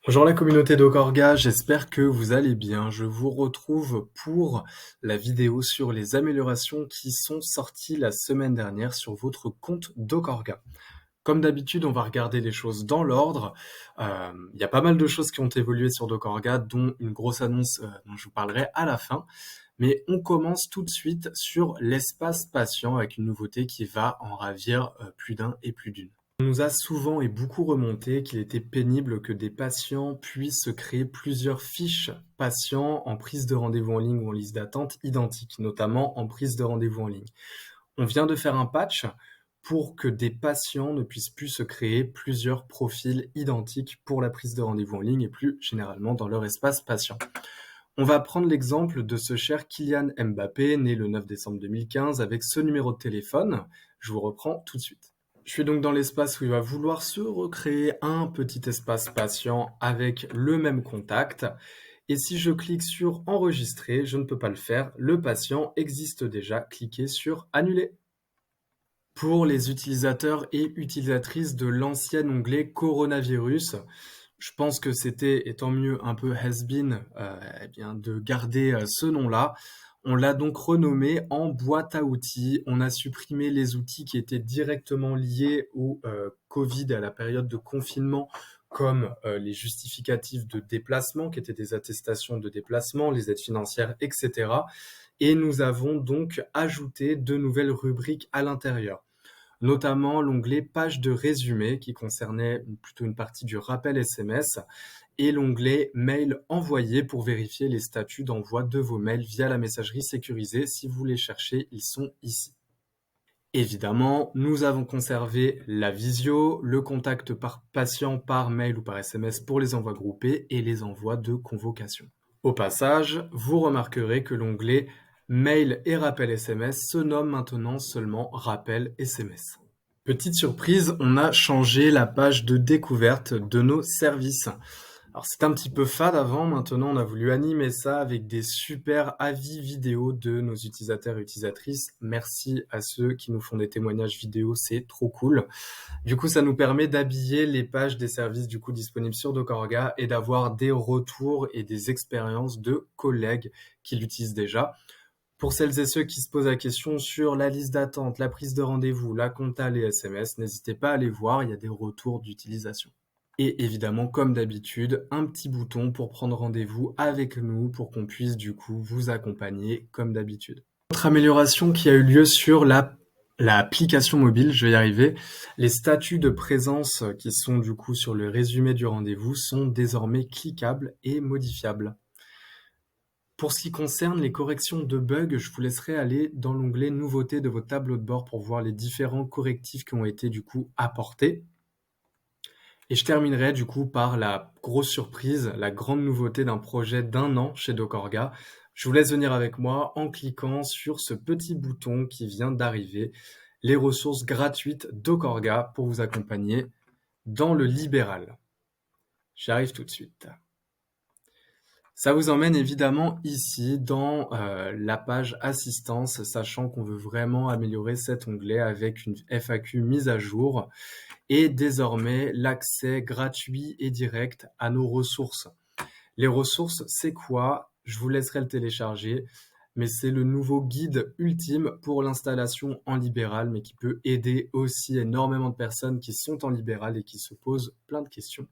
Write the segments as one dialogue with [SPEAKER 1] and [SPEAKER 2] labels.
[SPEAKER 1] Bonjour la communauté d'Okorga, j'espère que vous allez bien. Je vous retrouve pour la vidéo sur les améliorations qui sont sorties la semaine dernière sur votre compte d'Okorga. Comme d'habitude, on va regarder les choses dans l'ordre. Il y a pas mal de choses qui ont évolué sur Dokorga, dont une grosse annonce dont je vous parlerai à la fin. Mais on commence tout de suite sur l'espace patient avec une nouveauté qui va en ravir plus d'un et plus d'une. On nous a souvent et beaucoup remonté qu'il était pénible que des patients puissent se créer plusieurs fiches patients en prise de rendez-vous en ligne ou en liste d'attente identiques, notamment en prise de rendez-vous en ligne. On vient de faire un patch pour que des patients ne puissent plus se créer plusieurs profils identiques pour la prise de rendez-vous en ligne et plus généralement dans leur espace patient. On va prendre l'exemple de ce cher Kylian Mbappé, né le 9 décembre 2015, avec ce numéro de téléphone. Je vous reprends tout de suite. Je suis donc dans l'espace où il va vouloir se recréer un petit espace patient avec le même contact. Et si je clique sur enregistrer, je ne peux pas le faire. Le patient existe déjà. Cliquez sur annuler. Pour les utilisateurs et utilisatrices de l'ancien onglet coronavirus, je pense que c'était, et tant mieux, un peu has-been eh bien, de garder ce nom-là. On l'a donc renommé en boîte à outils. On a supprimé les outils qui étaient directement liés au Covid et à la période de confinement, comme les justificatifs de déplacement, qui étaient des attestations de déplacement, les aides financières, etc. Et nous avons donc ajouté de nouvelles rubriques à l'intérieur, notamment l'onglet page de résumé qui concernait plutôt une partie du rappel SMS et l'onglet mail envoyé pour vérifier les statuts d'envoi de vos mails via la messagerie sécurisée. Si vous les cherchez, ils sont ici. Évidemment, nous avons conservé la visio, le contact par patient par mail ou par SMS pour les envois groupés et les envois de convocation. Au passage, vous remarquerez que l'onglet Mail et rappel SMS se nomme maintenant seulement rappel SMS. Petite surprise, on a changé la page de découverte de nos services. Alors c'était un petit peu fade avant, maintenant on a voulu animer ça avec des super avis vidéo de nos utilisateurs et utilisatrices. Merci à ceux qui nous font des témoignages vidéo, c'est trop cool. Du coup, ça nous permet d'habiller les pages des services du coup disponibles sur Dokorga et d'avoir des retours et des expériences de collègues qui l'utilisent déjà. Pour celles et ceux qui se posent la question sur la liste d'attente, la prise de rendez-vous, la compta, les SMS, n'hésitez pas à les voir, il y a des retours d'utilisation. Et évidemment, comme d'habitude, un petit bouton pour prendre rendez-vous avec nous pour qu'on puisse du coup vous accompagner comme d'habitude. Autre amélioration qui a eu lieu sur l'application mobile, je vais y arriver. Les statuts de présence qui sont du coup sur le résumé du rendez-vous sont désormais cliquables et modifiables. Pour ce qui concerne les corrections de bugs, je vous laisserai aller dans l'onglet nouveautés de votre tableau de bord pour voir les différents correctifs qui ont été du coup apportés. Et je terminerai du coup par la grosse surprise, la grande nouveauté d'un projet d'1 an chez Dokorga. Je vous laisse venir avec moi en cliquant sur ce petit bouton qui vient d'arriver, les ressources gratuites Dokorga pour vous accompagner dans le libéral. J'y arrive tout de suite. Ça vous emmène évidemment ici dans la page assistance, sachant qu'on veut vraiment améliorer cet onglet avec une FAQ mise à jour et désormais l'accès gratuit et direct à nos ressources. Les ressources, c'est quoi? Je vous laisserai le télécharger, mais c'est le nouveau guide ultime pour l'installation en libéral, mais qui peut aider aussi énormément de personnes qui sont en libéral et qui se posent plein de questions.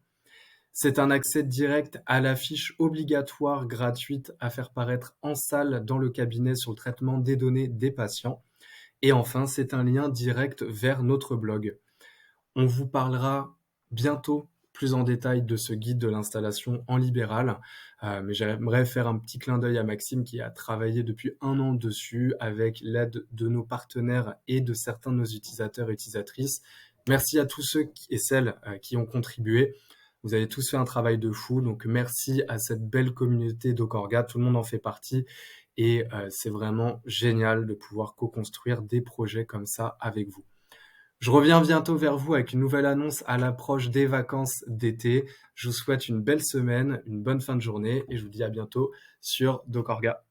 [SPEAKER 1] C'est un accès direct à la fiche obligatoire gratuite à faire paraître en salle dans le cabinet sur le traitement des données des patients. Et enfin, c'est un lien direct vers notre blog. On vous parlera bientôt plus en détail de ce guide de l'installation en libéral, mais j'aimerais faire un petit clin d'œil à Maxime qui a travaillé depuis 1 an dessus avec l'aide de nos partenaires et de certains de nos utilisateurs et utilisatrices. Merci à tous ceux et celles qui ont contribué. Vous avez tous fait un travail de fou, donc merci à cette belle communauté d'Okorga, tout le monde en fait partie et c'est vraiment génial de pouvoir co-construire des projets comme ça avec vous. Je reviens bientôt vers vous avec une nouvelle annonce à l'approche des vacances d'été. Je vous souhaite une belle semaine, une bonne fin de journée et je vous dis à bientôt sur Dokorga.